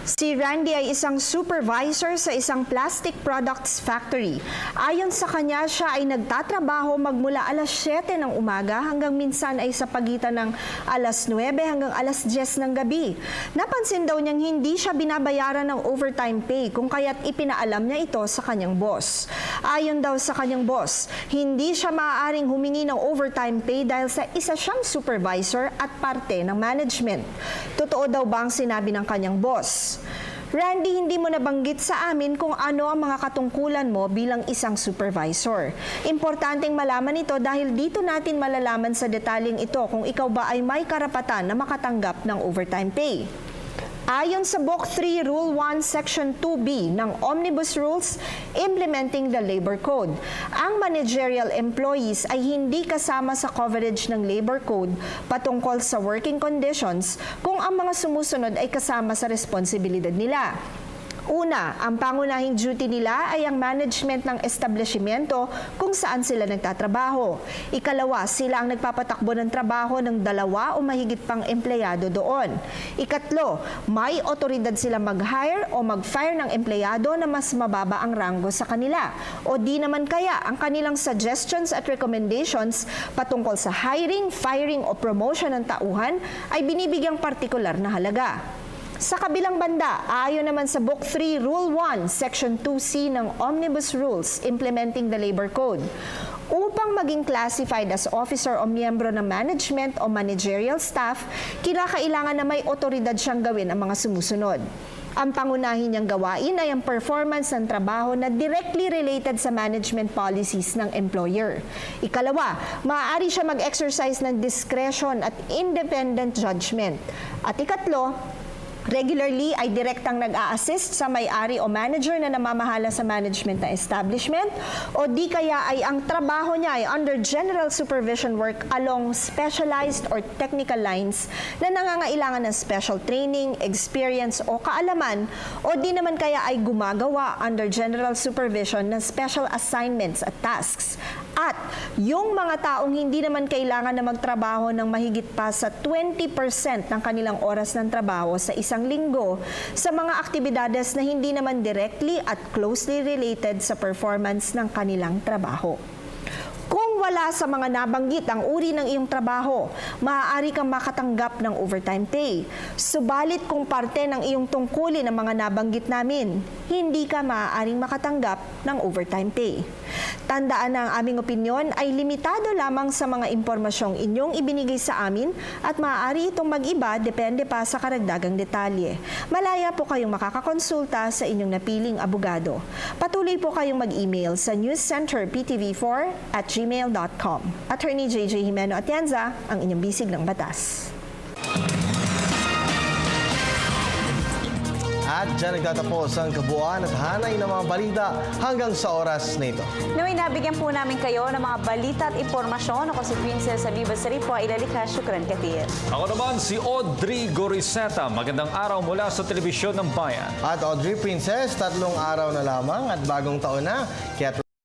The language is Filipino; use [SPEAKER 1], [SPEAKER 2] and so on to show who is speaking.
[SPEAKER 1] Si Randy ay isang supervisor sa isang plastic products factory. Ayon sa kanya, siya ay nagtatrabaho magmula alas 7 ng umaga hanggang minsan ay sa pagitan ng alas 9 hanggang alas 10 ng gabi. Napansin daw niyang hindi siya binabayaran ng overtime pay kung kaya't ipinaalam niya ito sa kanyang boss. Ayon daw sa kanyang boss, hindi siya maaaring humingi ng overtime pay dahil sa isa siyang supervisor at parte ng management. Totoo daw ba ang sinabi ng kanyang boss? Randy, hindi mo nabanggit sa amin kung ano ang mga katungkulan mo bilang isang supervisor. Importanteng malaman ito dahil dito natin malalaman sa detalyeng ito kung ikaw ba ay may karapatan na makatanggap ng overtime pay. Ayon sa Book 3 Rule 1 Section 2B ng Omnibus Rules Implementing the Labor Code, ang managerial employees ay hindi kasama sa coverage ng Labor Code patungkol sa working conditions kung ang mga sumusunod ay kasama sa responsibilidad nila. Una, ang pangunahing duty nila ay ang management ng establishmento kung saan sila nagtatrabaho. Ikalawa, sila ang nagpapatakbo ng trabaho ng 2 o mahigit pang empleyado doon. Ikatlo, may otoridad sila mag-hire o mag-fire ng empleyado na mas mababa ang ranggo sa kanila. O di naman kaya ang kanilang suggestions at recommendations patungkol sa hiring, firing o promotion ng tauhan ay binibigyang partikular na halaga. Sa kabilang banda, ayon naman sa Book 3 Rule 1 Section 2C ng Omnibus Rules Implementing the Labor Code, upang maging classified as officer o miyembro ng management o managerial staff, kinakailangan na may otoridad siyang gawin ang mga sumusunod. Ang pangunahin niyang gawain ay ang performance ng trabaho na directly related sa management policies ng employer. Ikalawa, maaari siya mag-exercise ng discretion at independent judgment. At ikatlo, regularly ay direktang nag-a-assist sa may-ari o manager na namamahala sa management na establishment o di kaya ay ang trabaho niya ay under general supervision work along specialized or technical lines na nangangailangan ng special training, experience o kaalaman o di naman kaya ay gumagawa under general supervision ng special assignments at tasks. At yung mga taong hindi naman kailangan na magtrabaho ng mahigit pa sa 20% ng kanilang oras ng trabaho sa isang linggo sa mga aktibidades na hindi naman directly at closely related sa performance ng kanilang trabaho. Kung wala sa mga nabanggit ang uri ng iyong trabaho, maaari kang makatanggap ng overtime pay. Subalit kung parte ng iyong tungkulin ang mga nabanggit namin, hindi ka maaaring makatanggap ng overtime pay. Tandaan na ang aming opinyon ay limitado lamang sa mga impormasyong inyong ibinigay sa amin at maaari itong mag-iba depende pa sa karagdagang detalye. Malaya po kayong makakakonsulta sa inyong napiling abogado. Patuloy po kayong mag-email sa newscenterptv4@gmail.com. Attorney JJ Jimeno Atienza, ang inyong bisig ng batas.
[SPEAKER 2] At dyan nagtatapos ang kabuuan at hanay ng mga balita hanggang sa oras na ito.
[SPEAKER 3] Naway nabigyan po namin kayo ng mga balita at impormasyon. Ako si Princess Abiba Saripo, ilalika, syukran katir.
[SPEAKER 4] Ako naman si Audrey Goriseta. Magandang araw mula sa Telebisyon ng Bayan.
[SPEAKER 2] At Audrey Princess, 3 araw na lamang at bagong taon na. Kaya